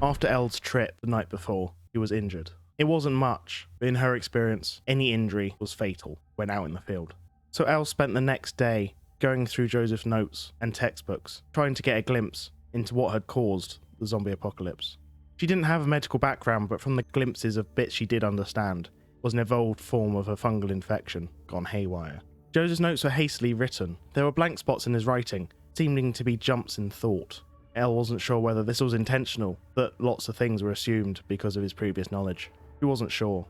After Elle's trip the night before, he was injured. It wasn't much, but in her experience, any injury was fatal when out in the field. So Elle spent the next day going through Joseph's notes and textbooks, trying to get a glimpse into what had caused the zombie apocalypse. She didn't have a medical background, but from the glimpses of bits she did understand, was an evolved form of a fungal infection gone haywire. Joseph's notes were hastily written. There were blank spots in his writing, seeming to be jumps in thought. Elle wasn't sure whether this was intentional, that lots of things were assumed because of his previous knowledge. She wasn't sure.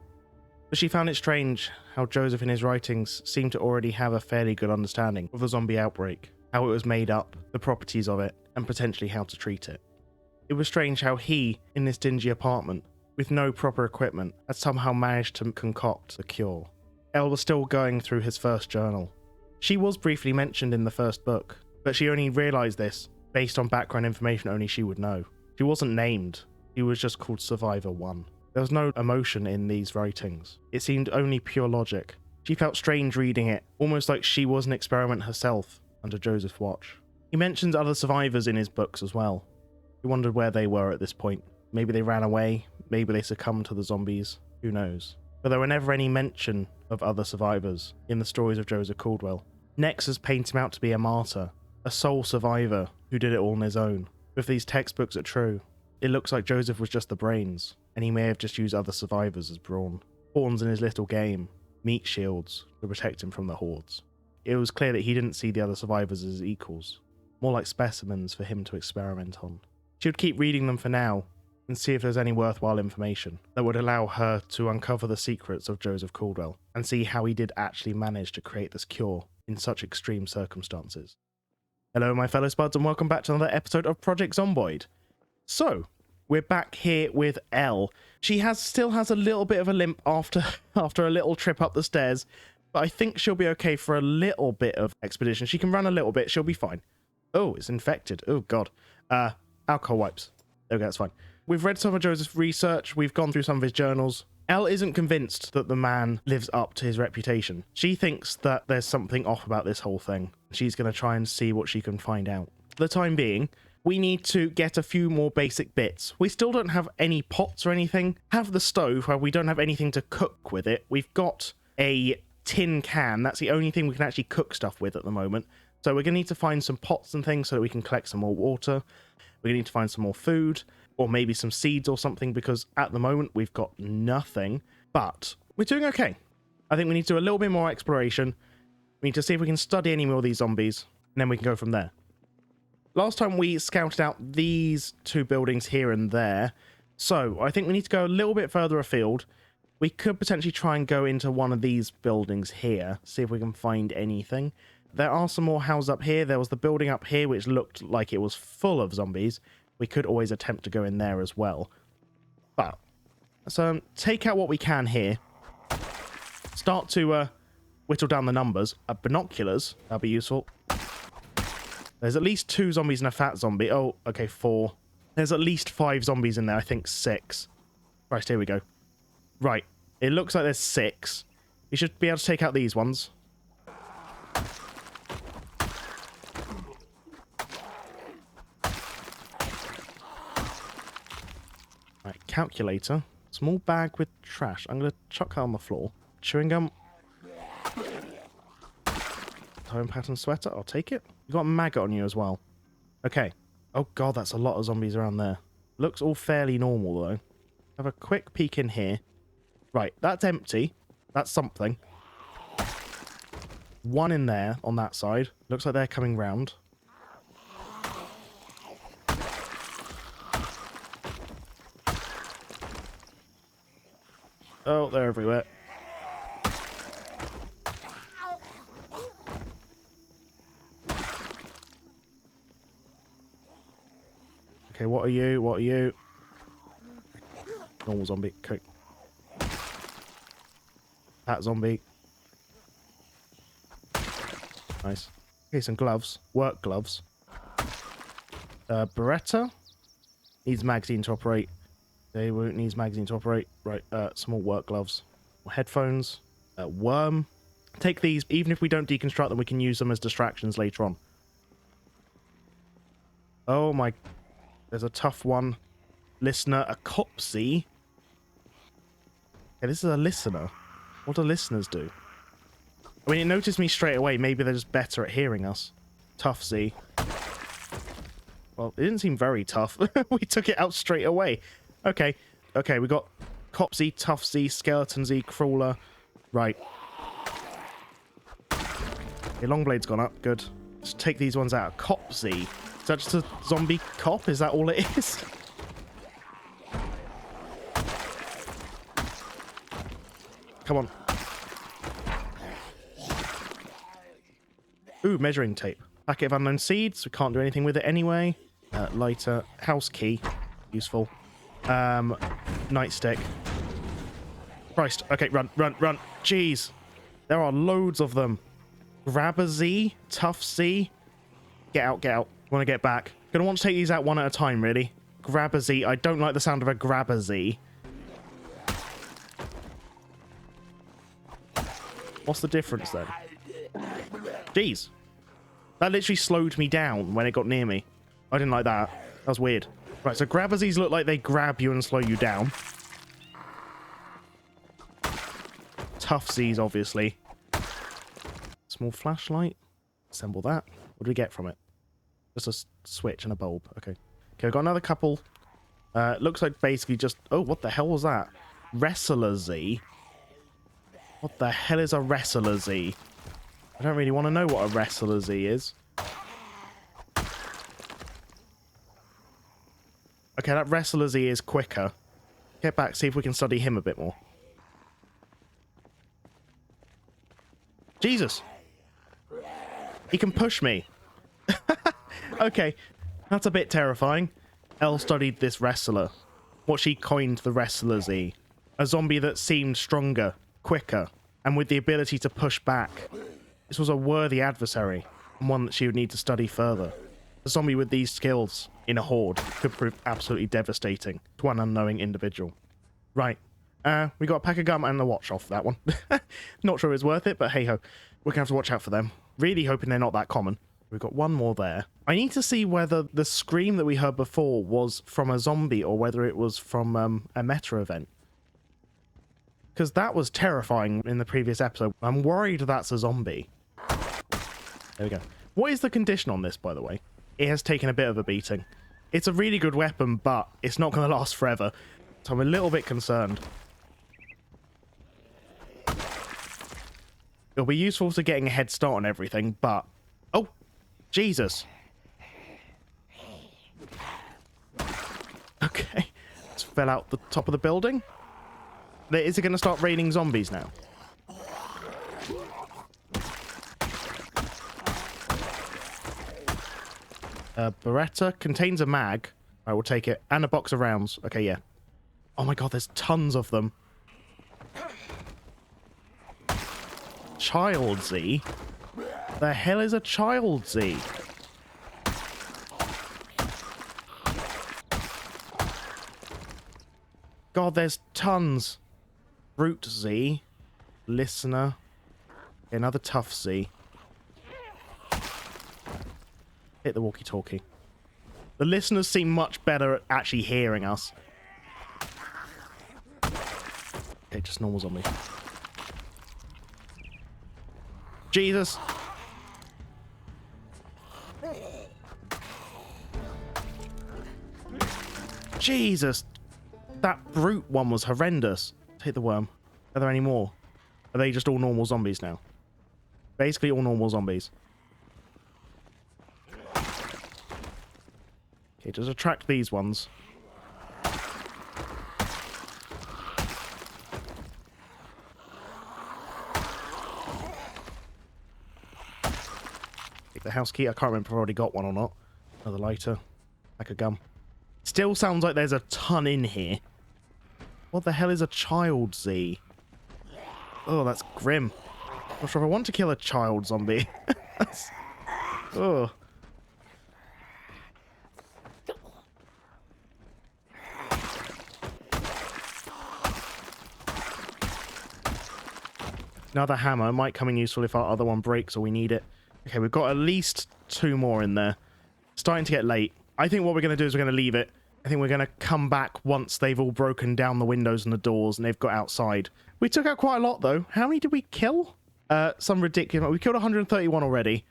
But she found it strange how Joseph in his writings seemed to already have a fairly good understanding of the zombie outbreak, how it was made up, the properties of it, and potentially how to treat it. It was strange how he, in this dingy apartment, with no proper equipment, had somehow managed to concoct a cure. Elle was still going through his first journal. She was briefly mentioned in the first book, but she only realised this based on background information only she would know. She wasn't named, he was just called Survivor 1. There was no emotion in these writings. It seemed only pure logic. She felt strange reading it, almost like she was an experiment herself under Joseph's watch. He mentions other survivors in his books as well. He wondered where they were at this point. Maybe they ran away, maybe they succumbed to the zombies, who knows. But there were never any mention of other survivors in the stories of Joseph Caldwell. Nexus paints him out to be a martyr, a sole survivor who did it all on his own. If these textbooks are true, it looks like Joseph was just the brains, and he may have just used other survivors as brawn. Pawns in his little game, meat shields to protect him from the hordes. It was clear that he didn't see the other survivors as equals, more like specimens for him to experiment on. She would keep reading them for now, and see if there's any worthwhile information that would allow her to uncover the secrets of Joseph Caldwell, and see how he did actually manage to create this cure in such extreme circumstances. Hello my fellow spuds, and welcome back to another episode of Project Zomboid. So, we're back here with Elle. She still has a little bit of a limp after a little trip up the stairs, but I think she'll be okay for a little bit of expedition. She can run a little bit, she'll be fine. Oh, it's infected. Oh god. Alcohol wipes. Okay, that's fine. We've read some of Joseph's research, we've gone through some of his journals. Elle isn't convinced that the man lives up to his reputation. She thinks that there's something off about this whole thing. She's going to try and see what she can find out. For the time being, we need to get a few more basic bits. We still don't have any pots or anything. Have the stove where we don't have anything to cook with it. We've got a tin can. That's the only thing we can actually cook stuff with at the moment. So we're going to need to find some pots and things so that we can collect some more water. We're going to need to find some more food, or maybe some seeds or something, because at the moment we've got nothing. But we're doing okay. I think we need to do a little bit more exploration. We need to see if we can study any more of these zombies, and then we can go from there. Last time we scouted out these two buildings here and there, so I think we need to go a little bit further afield. We could potentially try and go into one of these buildings here, see if we can find anything. There are some more houses up here. There was the building up here which looked like it was full of zombies. We could always attempt to go in there as well. But let's take out what we can here. Start to whittle down the numbers. Binoculars, that'll be useful. There's at least 2 zombies and a fat zombie. Oh, okay, 4. There's at least 5 zombies in there. I think 6. Right, here we go. Right, it looks like there's 6. You should be able to take out these ones. Right, calculator. Small bag with trash. I'm going to chuck that on the floor. Chewing gum. Tone pattern sweater. I'll take it. You got a maggot on you as well. Okay. Oh god, that's a lot of zombies around there. Looks all fairly normal though. Have a quick peek in here. Right, that's empty. That's something. One in there on that side. Looks like they're coming round. Oh, they're everywhere. Okay, what are you? What are you? Normal zombie. Okay. That zombie. Nice. Okay, some gloves. Work gloves. Beretta. Needs magazine to operate. They won't need magazine to operate. Right, some more work gloves. Headphones. Worm. Take these. Even if we don't deconstruct them, we can use them as distractions later on. Oh my... There's a tough one. Listener, a copsy. Okay, this is a listener. What do listeners do? I mean, it noticed me straight away. Maybe they're just better at hearing us. Tough Z. Well, it didn't seem very tough. We took it out straight away. Okay. Okay, we got Cop Z, Tough Z, Skeleton Z, Crawler. Right. Okay, Longblade's gone up. Good. Let's take these ones out. Cop Z. Is that just a zombie cop? Is that all it is? Come on. Ooh, measuring tape. Packet of unknown seeds. We can't do anything with it anyway. Lighter. House key. Useful. Nightstick. Christ. Okay, run, run, run. Jeez. There are loads of them. Grab a Z. Tough Z. Get out, get out. Want to get back. Gonna want to take these out one at a time, really. Grab a Z. I don't like the sound of a grab a Z. What's the difference then? Jeez. That literally slowed me down when it got near me. I didn't like that. That was weird. Right, so grab-a-z's look like they grab you and slow you down. Tough Z's, obviously. Small flashlight. Assemble that. What do we get from it? Just a switch and a bulb. Okay. Okay, we've got another couple. Looks like basically just... Oh, what the hell was that? Wrestler Z. What the hell is a Wrestler Z? I don't really want to know what a Wrestler Z is. Okay, that Wrestler Z is quicker. Get back, see if we can study him a bit more. Jesus! He can push me. Okay, that's a bit terrifying. Elle studied this wrestler. What she coined the Wrestler Z. A zombie that seemed stronger, quicker, and with the ability to push back. This was a worthy adversary, and one that she would need to study further. A zombie with these skills in a horde could prove absolutely devastating to one unknowing individual. Right. We got a pack of gum and a watch off that one. Not sure it's worth it, but hey ho. We're going to have to watch out for them. Really hoping they're not that common. We've got one more there. I need to see whether the scream that we heard before was from a zombie or whether it was from a meta event. Because that was terrifying in the previous episode. I'm worried that's a zombie. There we go. What is the condition on this, by the way? It has taken a bit of a beating. It's a really good weapon, but it's not going to last forever. So I'm a little bit concerned. It'll be useful to getting a head start on everything, but... Oh! Jesus! Okay. Let's fell out the top of the building. Is it going to start raining zombies now? Beretta contains a mag. I will take it. And a box of rounds. Okay, yeah. Oh my god, there's tons of them. Child Z? The hell is a child Z? God, there's tons. Brute Z. Listener. Another tough Z. Hit the walkie-talkie. The listeners seem much better at actually hearing us. Okay, just normal zombie. Jesus! Jesus! That brute one was horrendous. Hit the worm. Are there any more? Are they just all normal zombies now? Basically all normal zombies. Okay, just attract these ones. Take the house key. I can't remember if I've already got one or not. Another lighter. Like a gum. Still sounds like there's a ton in here. What the hell is a child Z? Oh, that's grim. Not sure if I want to kill a child zombie. Oh. Another hammer might come in useful if our other one breaks or we need it. Okay, we've got at least 2 more in there. Starting to get late. I think what we're going to do is we're going to leave it. I think we're going to come back once they've all broken down the windows and the doors and they've got outside. We took out quite a lot, though. How many did we kill? Some ridiculous... We killed 131 already.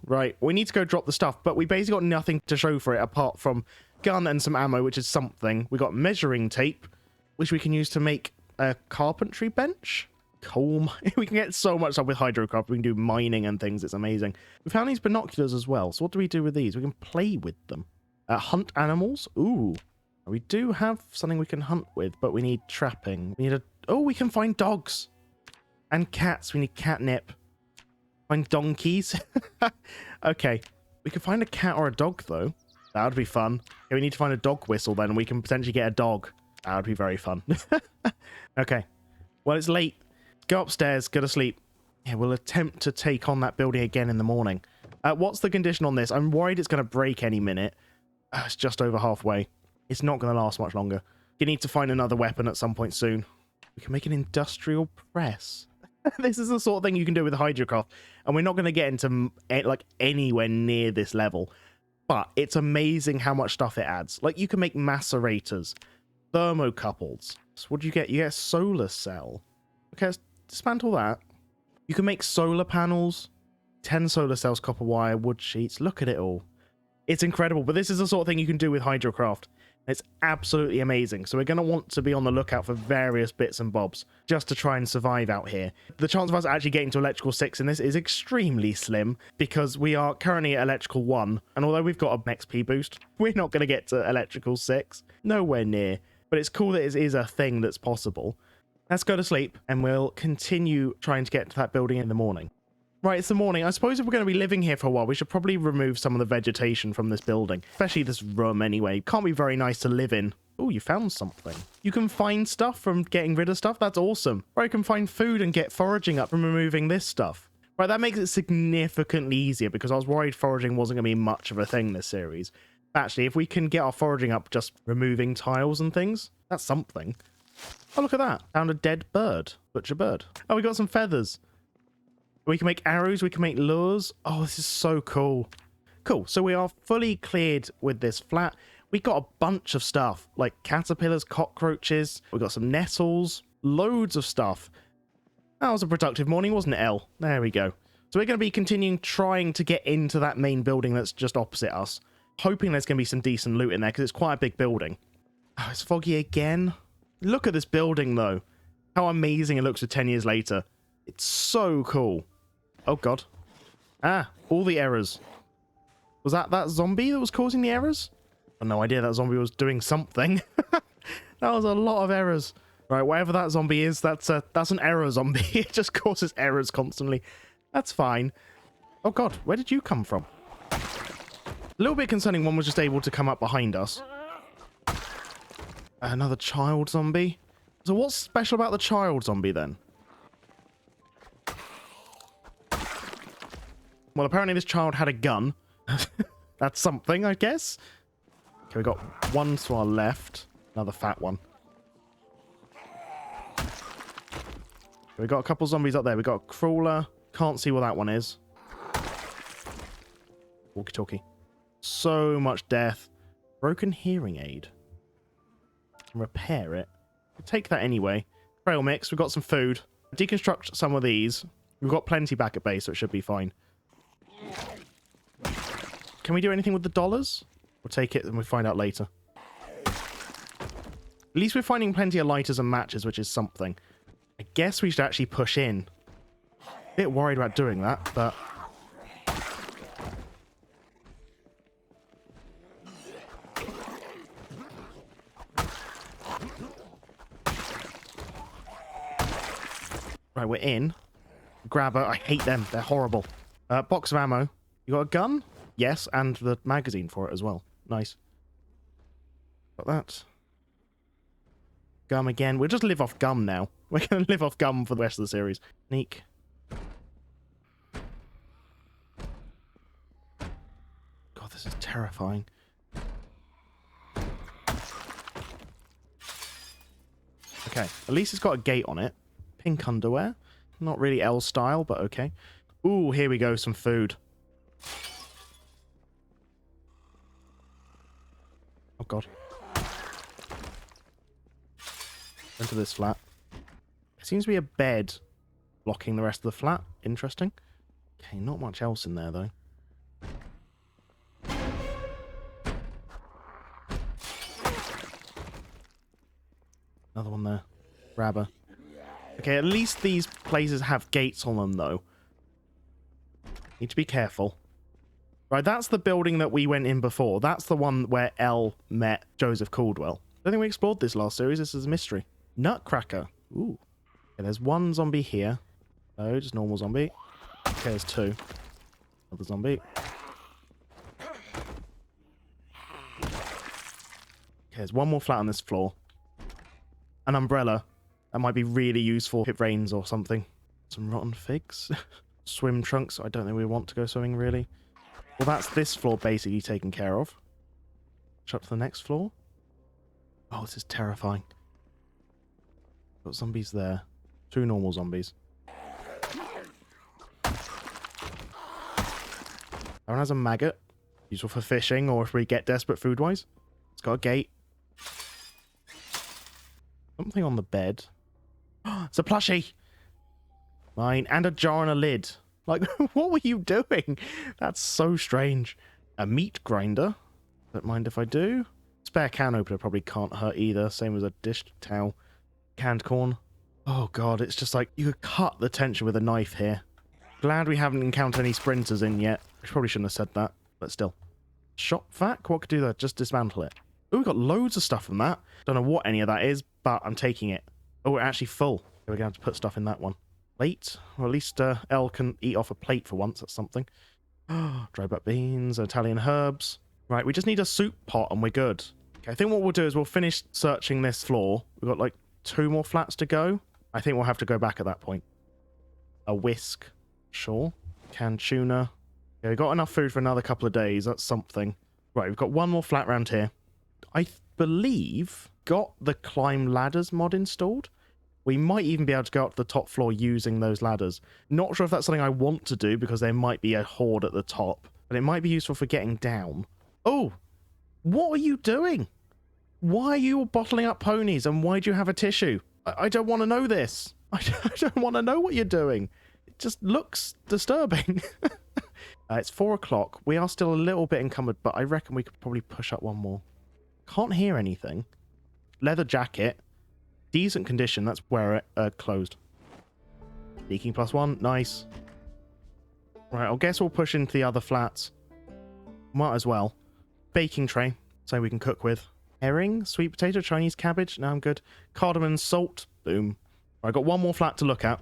Right, we need to go drop the stuff, but we basically got nothing to show for it apart from gun and some ammo, which is something. We got measuring tape, which we can use to make a carpentry bench. Coal. We can get so much stuff with Hydrocraft. We can do mining and things. It's amazing. We found these binoculars as well. So what do we do with these? We can play with them. Hunt animals. Ooh. We do have something we can hunt with, but we need trapping. We need a... Oh, we can find dogs. And cats. We need catnip. Find donkeys. Okay. We can find a cat or a dog, though. That would be fun. Okay, we need to find a dog whistle, then. We can potentially get a dog. That would be very fun. Okay. Well, it's late. Go upstairs. Go to sleep. Yeah, we'll attempt to take on that building again in the morning. What's the condition on this? I'm worried it's going to break any minute. It's just over halfway. It's not going to last much longer. You need to find another weapon at some point soon. We can make an industrial press. This is the sort of thing you can do with Hydrocraft. And we're not going to get into like anywhere near this level. But it's amazing how much stuff it adds. Like you can make macerators, thermocouples. So what do you get? You get a solar cell. Okay, let's dismantle that. You can make solar panels, 10 solar cells, copper wire, wood sheets. Look at it all. It's incredible. But this is the sort of thing you can do with Hydrocraft. It's absolutely amazing. So we're going to want to be on the lookout for various bits and bobs just to try and survive out here. The chance of us actually getting to electrical 6 in this is extremely slim because we are currently at electrical 1. And although we've got an XP boost, we're not going to get to electrical 6. Nowhere near. But it's cool that it is a thing that's possible. Let's go to sleep and we'll continue trying to get to that building in the morning. Right, it's the morning. I suppose if we're going to be living here for a while, we should probably remove some of the vegetation from this building. Especially this room, anyway. Can't be very nice to live in. Oh, you found something. You can find stuff from getting rid of stuff? That's awesome. Or I can find food and get foraging up from removing this stuff. Right, that makes it significantly easier because I was worried foraging wasn't going to be much of a thing this series. Actually, if we can get our foraging up just removing tiles and things, that's something. Oh, look at that. Found a dead bird. Butcher bird. Oh, we got some feathers. We can make arrows, we can make lures. Oh, this is so cool. Cool, so we are fully cleared with this flat. We got a bunch of stuff, like caterpillars, cockroaches. We got some nettles, loads of stuff. That was a productive morning, wasn't it, Elle? There we go. So we're going to be continuing trying to get into that main building that's just opposite us. Hoping there's going to be some decent loot in there, because it's quite a big building. Oh, it's foggy again. Look at this building, though. How amazing it looks for 10 years later. It's so cool. Oh, God. Ah, all the errors. Was that zombie that was causing the errors? I have no idea that zombie was doing something. That was a lot of errors. Right, whatever that zombie is, that's an error zombie. It just causes errors constantly. That's fine. Oh, God, where did you come from? A little bit concerning, one was just able to come up behind us. Another child zombie. So what's special about the child zombie, then? Well, apparently this child had a gun. That's something, I guess. Okay, we got one to our left. Another fat one. Okay, we got a couple zombies up there. We got a crawler. Can't see what that one is. Walkie-talkie. So much death. Broken hearing aid. Repair it. We'll take that anyway. Trail mix. We've got some food. Deconstruct some of these. We've got plenty back at base, so it should be fine. Can we do anything with the dollars? We'll take it and we'll find out later. At least we're finding plenty of lighters and matches, which is something. I guess we should actually push in. A bit worried about doing that, but... Right, we're in. Grabber. I hate them. They're horrible. Box of ammo. You got a gun? Yes, and the magazine for it as well. Nice. Got that. Gum again. We'll just live off gum now. We're going to live off gum for the rest of the series. Sneak. God, this is terrifying. Okay, at least it's got a gate on it. Pink underwear. Not really Elle style, but okay. Ooh, here we go. Some food. Oh, God. Into this flat. There seems to be a bed blocking the rest of the flat. Interesting. Okay, not much else in there, though. Another one there. Grabber. Okay, at least these places have gates on them, though. Need to be careful. Right, that's the building that we went in before. That's the one where Elle met Joseph Caldwell. I don't think we explored this last series. This is a mystery. Nutcracker. Ooh. Okay, there's one zombie here. No, just normal zombie. Okay, there's two. Another zombie. Okay, there's one more flat on this floor. An umbrella. That might be really useful if it rains or something. Some rotten figs. Swim trunks. I don't think we want to go swimming, really. Well, that's this floor basically taken care of. Up to the next floor. Oh, this is terrifying. Got zombies there. Two normal zombies. That one has a maggot. Useful for fishing or if we get desperate food-wise. It's got a gate. Something on the bed. It's a plushie! Mine. And a jar and a lid. Like, what were you doing? That's so strange. A meat grinder. Don't mind if I do. Spare can opener probably can't hurt either. Same as a dish towel. Canned corn. Oh god, it's just like, you could cut the tension with a knife here. Glad we haven't encountered any sprinters in yet. I probably shouldn't have said that, but still. Shop vac? What could do that? Just dismantle it. Oh, we've got loads of stuff from that. Don't know what any of that is, but I'm taking it. Oh, we're actually full. We're going to have to put stuff in that one. Plate? Well, at least Elle can eat off a plate for once. That's something. Dried up beans, Italian herbs. Right, we just need a soup pot and we're good. Okay, I think what we'll do is we'll finish searching this floor. We've got like 2 more flats to go. I think we'll have to go back at that point. A whisk. Sure. Canned tuna. Okay, we've got enough food for another couple of days. That's something. Right, we've got one more flat round here. I believe got the climb ladders mod installed. We might even be able to go up to the top floor using those ladders. Not sure if that's something I want to do because there might be a horde at the top, but it might be useful for getting down. Oh, what are you doing? Why are you bottling up ponies and why do you have a tissue? I don't want to know this. I don't want to know what you're doing. It just looks disturbing. It's 4 o'clock. We are still a little bit encumbered, but I reckon we could probably push up one more. Can't hear anything. Leather jacket. Decent condition. Let's wear it closed. Leaking +1. Nice. Right, I guess we'll push into the other flats. Might as well. Baking tray. So we can cook with. Herring, sweet potato, Chinese cabbage. No, I'm good. Cardamom and salt. Boom. Right, I've got one more flat to look at.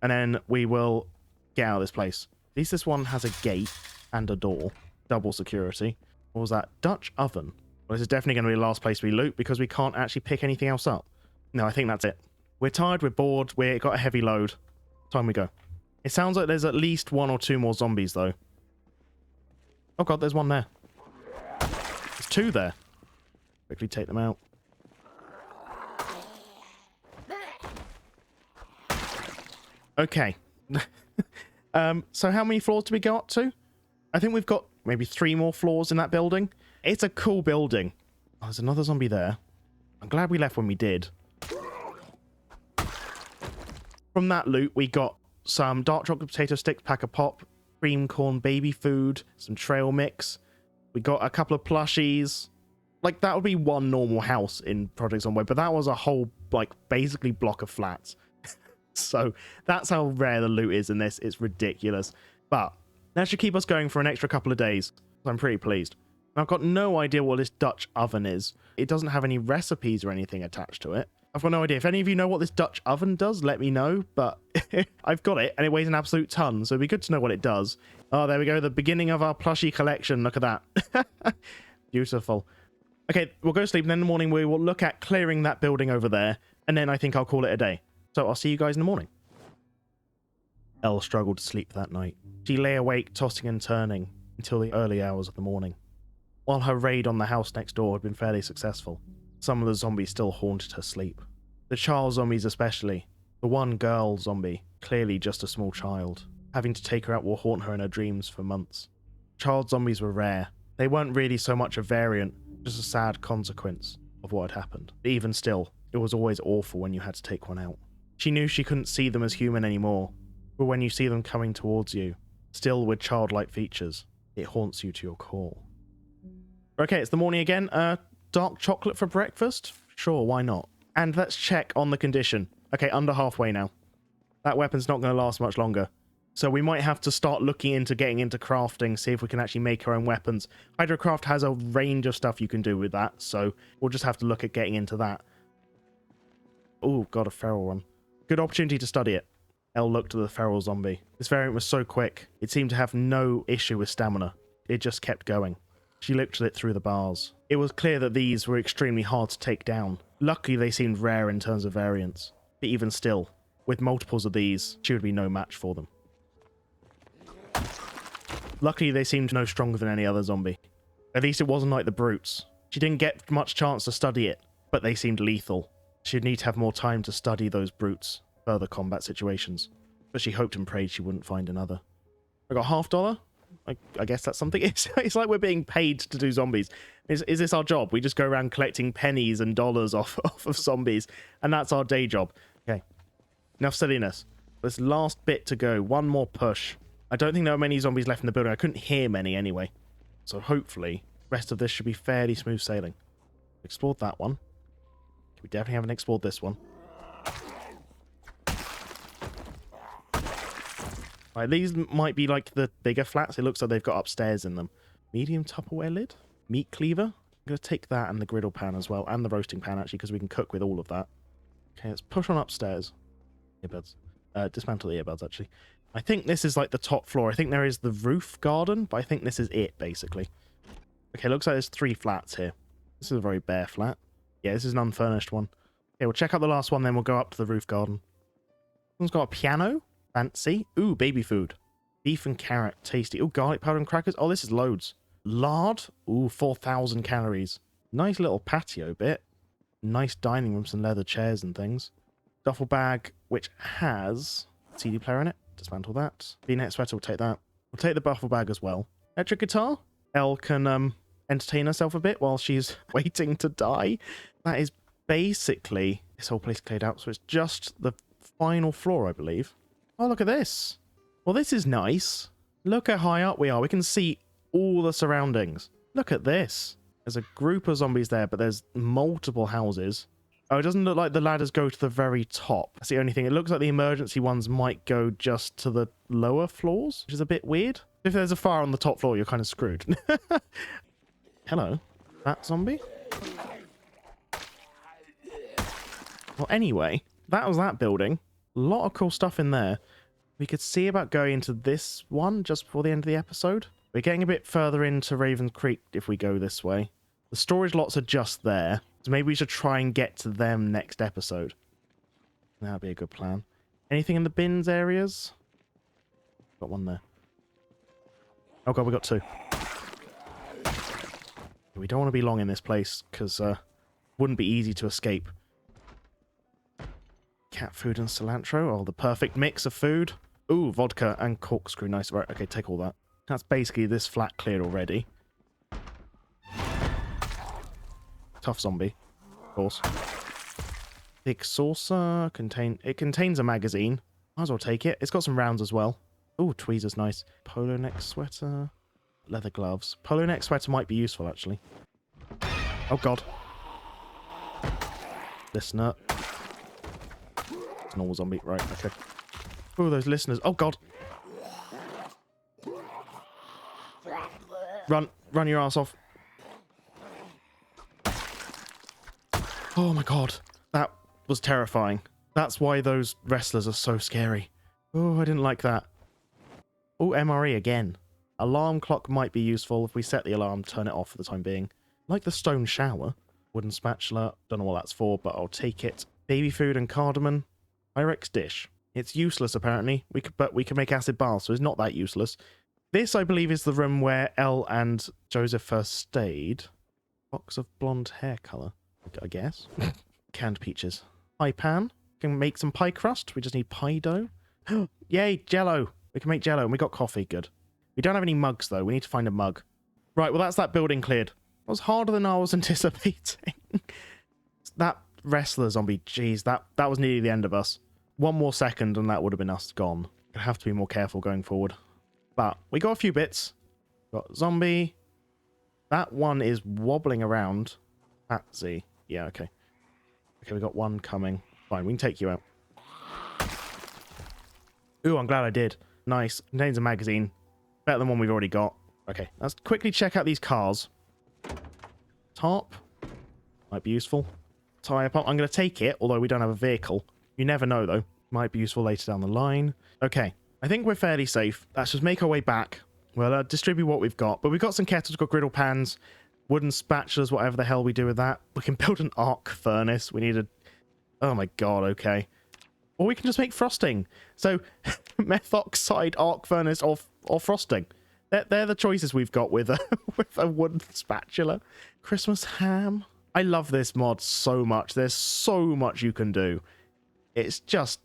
And then we will get out of this place. At least this one has a gate and a door. Double security. What was that? Dutch oven. Well, this is definitely going to be the last place we loot because we can't actually pick anything else up. No, I think that's it. We're tired, we're bored, we've got a heavy load. Time we go. It sounds like there's at least 1 or 2 more zombies, though. Oh god, there's one there. There's 2 there. Quickly take them out. Okay. So how many floors do we go up to? I think we've got maybe 3 more floors in that building. It's a cool building. Oh, there's another zombie there. I'm glad we left when we did. From that loot, we got some dark chocolate potato sticks, pack of pop, cream corn baby food, some trail mix. We got a couple of plushies. Like, that would be one normal house in Project Zomboid, but that was a whole, like, basically block of flats. So that's how rare the loot is in this. It's ridiculous. But that should keep us going for an extra couple of days. I'm pretty pleased. I've got no idea what this Dutch oven is. It doesn't have any recipes or anything attached to it. I've got no idea. If any of you know what this Dutch oven does, let me know. But I've got it, and it weighs an absolute ton, so it'd be good to know what it does. Oh, there we go. The beginning of our plushie collection. Look at that. Beautiful. Okay, we'll go to sleep, and then in the morning we will look at clearing that building over there, and then I think I'll call it a day. So I'll see you guys in the morning. Elle struggled to sleep that night. She lay awake, tossing and turning, until the early hours of the morning. While her raid on the house next door had been fairly successful, some of the zombies still haunted her sleep. The child zombies especially. The one girl zombie, clearly just a small child. Having to take her out will haunt her in her dreams for months. Child zombies were rare. They weren't really so much a variant, just a sad consequence of what had happened. But even still, it was always awful when you had to take one out. She knew she couldn't see them as human anymore, but when you see them coming towards you, still with childlike features, it haunts you to your core. Okay, it's the morning again. Dark chocolate for breakfast? Sure, why not? And let's check on the condition. Okay, under halfway now. That weapon's not going to last much longer. So we might have to start looking into getting into crafting, see if we can actually make our own weapons. Hydrocraft has a range of stuff you can do with that, so we'll just have to look at getting into that. Oh, God, a feral one. Good opportunity to study it. Elle looked at the feral zombie. This variant was so quick, it seemed to have no issue with stamina. It just kept going. She looked at it through the bars. It was clear that these were extremely hard to take down. Luckily, they seemed rare in terms of variants. But even still, with multiples of these, she would be no match for them. Luckily, they seemed no stronger than any other zombie. At least it wasn't like the brutes. She didn't get much chance to study it, but they seemed lethal. She'd need to have more time to study those brutes, further combat situations. But she hoped and prayed she wouldn't find another. I got $50. I guess that's something. It's like we're being paid to do zombies. Is this our job? We just go around collecting pennies and dollars off of zombies, and that's our day job. Okay. Enough silliness. This last bit to go. One more push. I don't think there are many zombies left in the building. I couldn't hear many anyway. So hopefully, the rest of this should be fairly smooth sailing. Explored that one. We definitely haven't explored this one. Right, these might be like the bigger flats. It looks like they've got upstairs in them. Medium Tupperware lid. Meat cleaver. I'm going to take that and the griddle pan as well. And the roasting pan, actually, because we can cook with all of that. Okay, let's push on upstairs. Earbuds. Dismantle the earbuds, actually. I think this is like the top floor. I think there is the roof garden, but I think this is it, basically. Okay, looks like there's 3 flats here. This is a very bare flat. Yeah, this is an unfurnished one. Okay, we'll check out the last one, then we'll go up to the roof garden. Someone's got a piano. Fancy. Ooh, baby food. Beef and carrot. Tasty. Ooh, garlic powder and crackers. Oh, this is loads. Lard. Ooh, 4,000 calories. Nice little patio bit. Nice dining room, some leather chairs and things. Duffel bag, which has CD player in it. Dismantle that. V-neck sweater, we'll take that. We'll take the duffel bag as well. Electric guitar. Elle can entertain herself a bit while she's waiting to die. That is basically this whole place cleared out, so it's just the final floor, I believe. Oh, look at this. Well, this is nice. Look how high up we are. We can see all the surroundings. Look at this. There's a group of zombies there, but there's multiple houses. Oh, it doesn't look like the ladders go to the very top. That's the only thing. It looks like the emergency ones might go just to the lower floors, which is a bit weird. If there's a fire on the top floor, you're kind of screwed. Hello, that zombie? Well, anyway, that was that building. A lot of cool stuff in there. We could see about going into this one just before the end of the episode. We're getting a bit further into Raven Creek if we go this way. The storage lots are just there, so maybe we should try and get to them next episode. That'd be a good plan. Anything in the bins areas? Got one there. Oh god, we got 2. We don't want to be long in this place, because wouldn't be easy to escape. Cat food and cilantro. Oh, the perfect mix of food. Ooh, vodka and corkscrew. Nice. Right, okay, take all that. That's basically this flat cleared already. Tough zombie, of course. Big saucer. It contains a magazine. Might as well take it. It's got some rounds as well. Ooh, tweezer's nice. Polo neck sweater. Leather gloves. Polo neck sweater might be useful, actually. Oh, God. Listener. It's a normal zombie. Right, okay. Oh, those listeners. Oh, God. Run. Run your ass off. Oh, my God. That was terrifying. That's why those wrestlers are so scary. Oh, I didn't like that. Oh, MRE again. Alarm clock might be useful. If we set the alarm, turn it off for the time being. Like the stone shower. Wooden spatula. Don't know what that's for, but I'll take it. Baby food and cardamom. Pyrex dish. It's useless, apparently. But we can make acid baths, so it's not that useless. This, I believe, is the room where Elle and Joseph first stayed. Box of blonde hair colour, I guess. Canned peaches. Pie pan. Can make some pie crust. We just need pie dough. Yay, Jello. We can make Jello, and we got coffee. Good. We don't have any mugs, though. We need to find a mug. Right, well, that's that building cleared. It was harder than I was anticipating. That wrestler zombie. Jeez, that was nearly the end of us. One more second and that would have been us gone. Gonna have to be more careful going forward. But we got a few bits. Got zombie. That one is wobbling around. Patsy. Yeah, okay. Okay, we got one coming. Fine, we can take you out. Ooh, I'm glad I did. Nice. Contains a magazine. Better than one we've already got. Okay, let's quickly check out these cars. Tarp. Might be useful. Tire pump. I'm going to take it, although we don't have a vehicle. You never know, though. Might be useful later down the line. Okay, I think we're fairly safe. Let's just make our way back. We'll distribute what we've got. But we've got some kettles, we've got griddle pans, wooden spatulas, whatever the hell we do with that. We can build an arc furnace. We need a... Oh my god, okay. Or we can just make frosting. So, methoxide, arc furnace, or frosting. They're the choices we've got with a wooden spatula. Christmas ham. I love this mod so much. There's so much you can do. It's just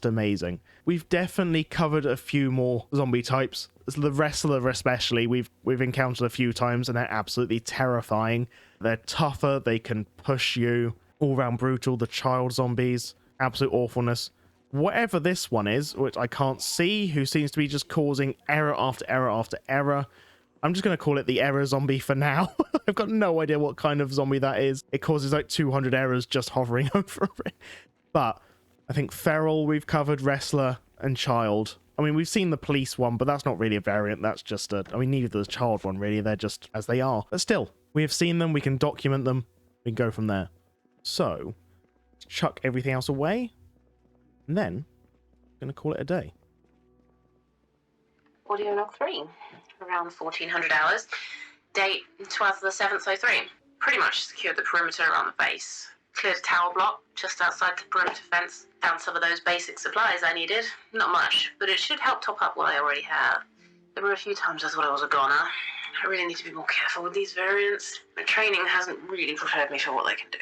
amazing. We've definitely covered a few more zombie types. The wrestler especially, we've encountered a few times, and they're absolutely terrifying. They're tougher, they can push you. All round brutal. The child zombies, absolute awfulness. Whatever this one is, which I can't see, who seems to be just causing error after error after error. I'm just going to call it the error zombie for now. I've got no idea what kind of zombie that is. It causes like 200 errors just hovering over it. But I think feral we've covered, wrestler, and child. I mean, we've seen the police one, but that's not really a variant. That's just a... I mean, neither the child one, really. They're just as they are. But still, we have seen them. We can document them. We can go from there. So, chuck everything else away. And then, I'm going to call it a day. Audio log 3. Around 1400 hours. Date 12th of the 7th, 03. Pretty much secured the perimeter around the base. Cleared a tower block just outside the perimeter fence. Found some of those basic supplies I needed. Not much, but it should help top up what I already have. There were a few times I thought I was a goner. I really need to be more careful with these variants. My training hasn't really prepared me for what they can do.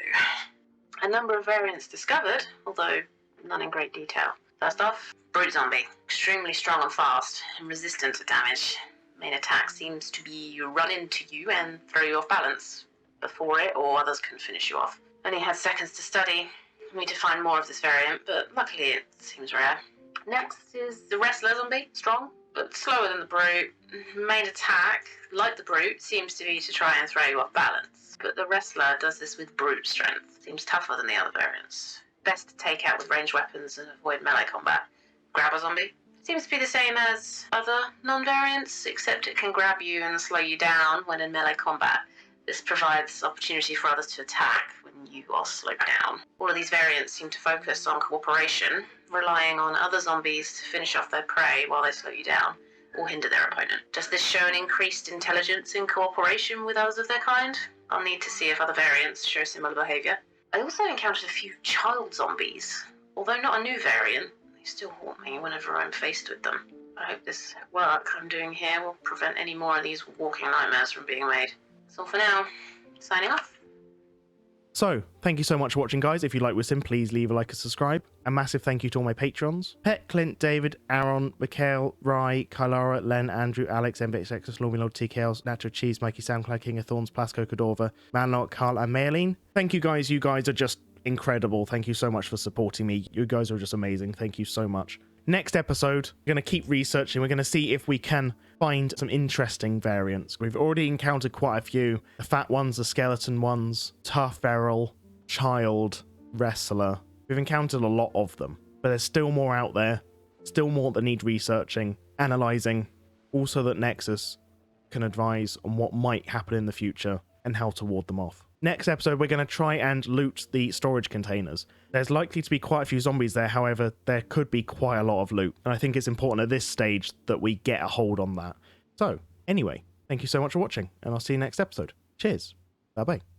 A number of variants discovered, although none in great detail. First off, brute zombie. Extremely strong and fast, and resistant to damage. Main attack seems to be run into you and throw you off balance. Before it, or others can finish you off. Only had seconds to study. I need to find more of this variant, but luckily it seems rare. Next is the wrestler zombie. Strong, but slower than the brute. Main attack, like the brute, seems to be to try and throw you off balance. But the wrestler does this with brute strength. Seems tougher than the other variants. Best to take out with ranged weapons and avoid melee combat. Grabber zombie. Seems to be the same as other non-variants, except it can grab you and slow you down when in melee combat. This provides opportunity for others to attack when you are slowed down. All of these variants seem to focus on cooperation, relying on other zombies to finish off their prey while they slow you down, or hinder their opponent. Does this show an increased intelligence in cooperation with others of their kind? I'll need to see if other variants show similar behaviour. I also encountered a few child zombies. Although not a new variant, they still haunt me whenever I'm faced with them. I hope this work I'm doing here will prevent any more of these walking nightmares from being made. That's all for now. Signing off. So, thank you so much for watching, guys. If you like Wisdom, please leave a like and subscribe. A massive thank you to all my patrons. Pet, Clint, David, Aaron, Mikhail, Rye, Kylara, Len, Andrew, Alex, MVXX, Lord TKLs, Nacho Cheese, Mikey, Soundcloud, King of Thorns, Plasco, Cordova, Manlock, Carl, and Maylene. Thank you, guys. You guys are just incredible. Thank you so much for supporting me. You guys are just amazing. Thank you so much. Next episode, we're going to keep researching. We're going to see if we can find some interesting variants. We've already encountered quite a few. The fat ones, the skeleton ones, tough, feral, child, wrestler. We've encountered a lot of them, but there's still more out there. Still more that need researching, analyzing. Also that Nexus can advise on what might happen in the future and how to ward them off. Next episode, we're going to try and loot the storage containers. There's likely to be quite a few zombies there, however, there could be quite a lot of loot. And I think it's important at this stage that we get a hold on that. So, anyway, thank you so much for watching, and I'll see you next episode. Cheers. Bye-bye.